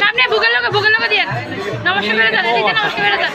সামনে ভুগের লোক দিয়ে নমস্কার করে দাও, দিদি নমস্কার করে দাও।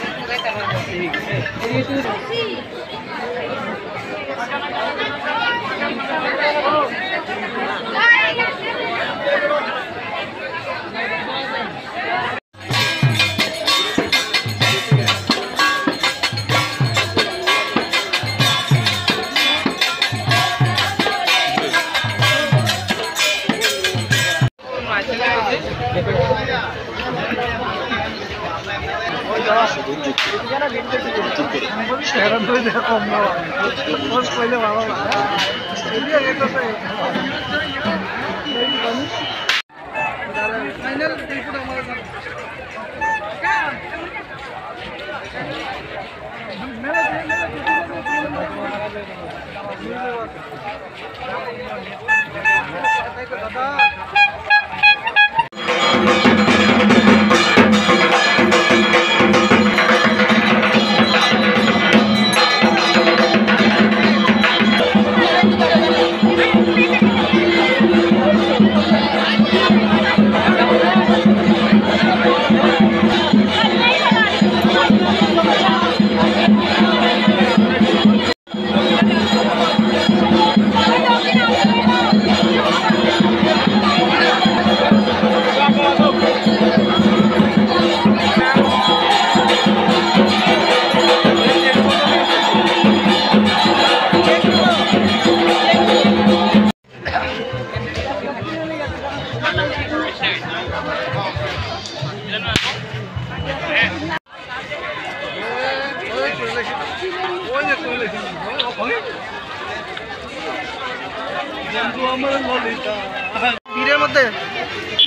ভিড়ের মধ্যে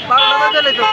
12টা বাজে তো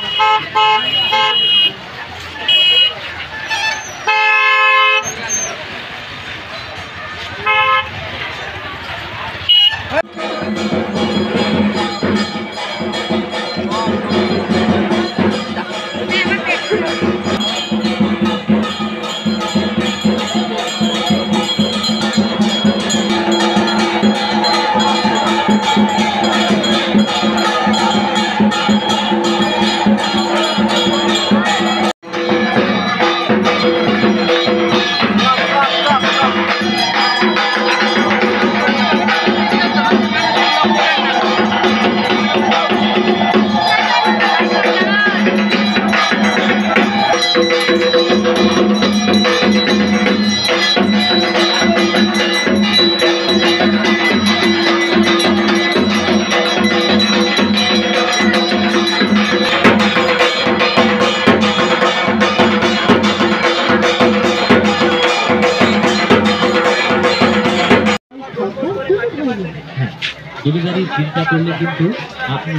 জমিদারি চিন্তা করলে কিন্তু আপনি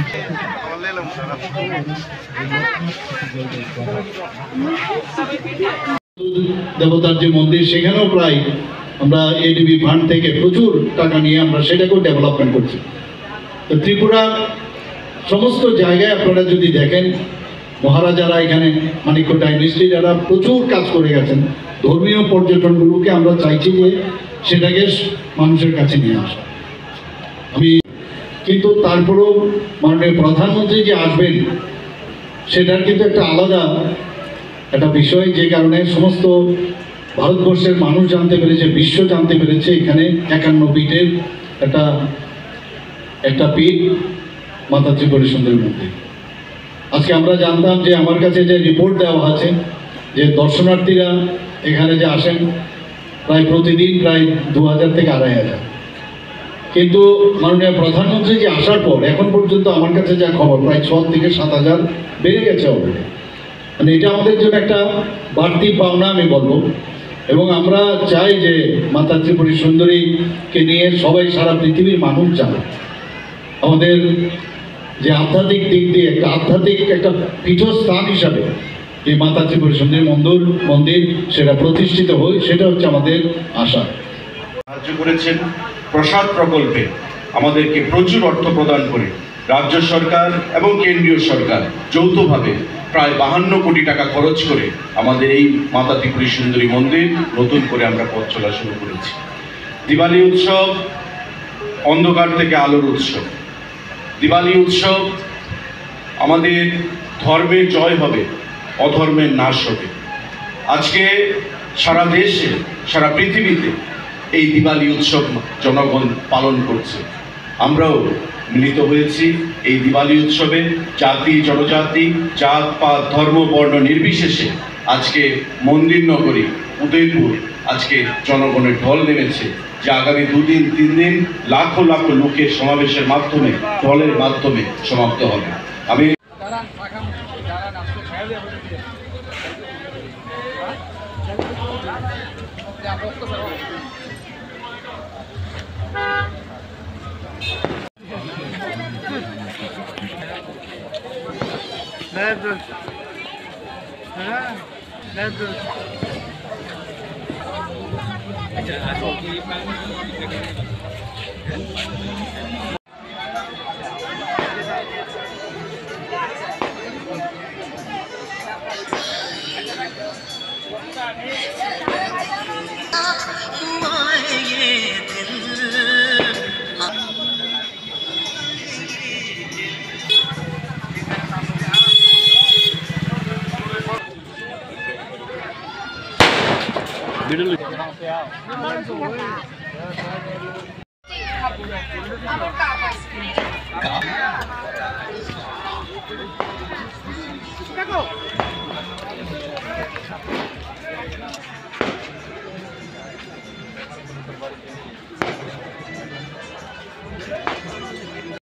দেবতার যে মন্দির সেখানেও প্রায় আমরা এডিবি ফান্ড থেকে প্রচুর টাকা নিয়ে আমরা সেটাকেও ডেভেলপমেন্ট করছি। তো ত্রিপুরার সমস্ত জায়গায় আপনারা যদি দেখেন মহারাজারা এখানে মানিক্য ডাইনেস্টি যারা প্রচুর কাজ করে গেছেন, ধর্মীয় পর্যটনগুলোকে আমরা চাইছি যে সেটাকে মানুষের কাছে নিয়ে আসা। কিন্তু তারপরেও মাননীয় প্রধানমন্ত্রী যে আসবেন সেটার কিন্তু একটা আলাদা একটা বিষয়, যে কারণে সমস্ত ভারতবর্ষের মানুষ জানতে পেরেছে, বিশ্ব জানতে পেরেছে এখানে 51 পীঠের একটা পীঠ মাতা ত্রিপুরা সুন্দরী মন্দির। আজকে আমরা জানতাম যে আমার কাছে যে রিপোর্ট দেওয়া আছে যে দর্শনার্থীরা এখানে যে আসেন প্রায় প্রতিদিন প্রায় 2000 থেকে 2500, কিন্তু মাননীয় প্রধানমন্ত্রী যে আসার পর এখন পর্যন্ত আমার কাছে যা খবর প্রায় 6 থেকে 7000 বেড়ে গেছে অলরেডি। মানে এটা আমাদের জন্য একটা বাড়তি পাওনা আমি বলবো, এবং আমরা চাই যে মাতা ত্রিপুরা সুন্দরীকে নিয়ে সবাই সারা পৃথিবীর মানুষ জানে আমাদের যে আধ্যাত্মিক দিক দিয়ে একটা আধ্যাত্মিক একটা পীঠস্থান হিসাবে এই মাতা ত্রিপুরা সুন্দরী মন্দির সেটা প্রতিষ্ঠিত হয়, সেটা হচ্ছে আমাদের আশা। সাহায্য করেছেন প্রসাদ প্রকল্পে আমাদেরকে প্রচুর অর্থ প্রদান করে রাজ্য সরকার এবং কেন্দ্রীয় সরকার যৌথভাবে প্রায় 52 কোটি টাকা খরচ করে আমাদের এই মাতা ত্রিপুরী সুন্দরী মন্দির নতুন করে আমরা পথ চলা শুরু করেছি। দিওয়ালি উৎসব অন্ধকার থেকে আলোর উৎসব। দিওয়ালি উৎসব আমাদের ধর্মের জয় হবে, অধর্মের নাশ হবে। আজকে সারা দেশে, সারা পৃথিবীতে এই দিওয়ালি উৎসব জনগণ পালন করছে। আমরাও মিলিত হয়েছি এই দিওয়ালি উৎসবে। জাতি জনজাতি, জাত পাত, ধর্ম বর্ণ নির্বিশেষে আজকে মন্দির নগরী উদয়পুর আজকে জনগণের ঢল নেমেছে, যে আগামী 2 দিন 3 দিন লাখো লাখো লোকের সমাবেশের মাধ্যমে, ঢলের মাধ্যমে সমাপ্ত হবে। আমি